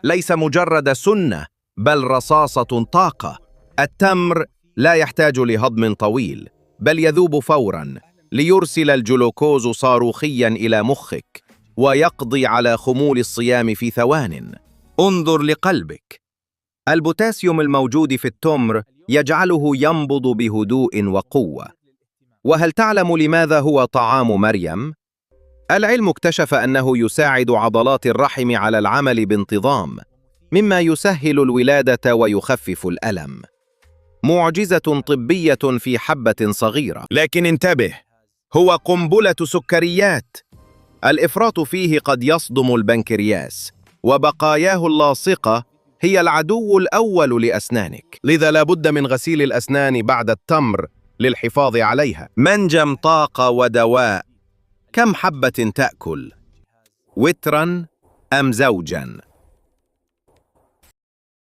ليس مجرد سنة بل رصاصة طاقة. التمر لا يحتاج لهضم طويل، بل يذوب فوراً ليرسل الجلوكوز صاروخياً إلى مخك ويقضي على خمول الصيام في ثوان. انظر لقلبك. البوتاسيوم الموجود في التمر يجعله ينبض بهدوء وقوة. وهل تعلم لماذا هو طعام مريم؟ العلم اكتشف أنه يساعد عضلات الرحم على العمل بانتظام، مما يسهل الولادة ويخفف الألم. معجزة طبية في حبة صغيرة. لكن انتبه، هو قنبلة سكريات. الإفراط فيه قد يصدم البنكرياس، وبقاياه اللاصقة هي العدو الأول لأسنانك. لذا لابد من غسيل الأسنان بعد التمر للحفاظ عليها. منجم طاقة ودواء. كم حبة تأكل؟ وتراً أم زوجاً؟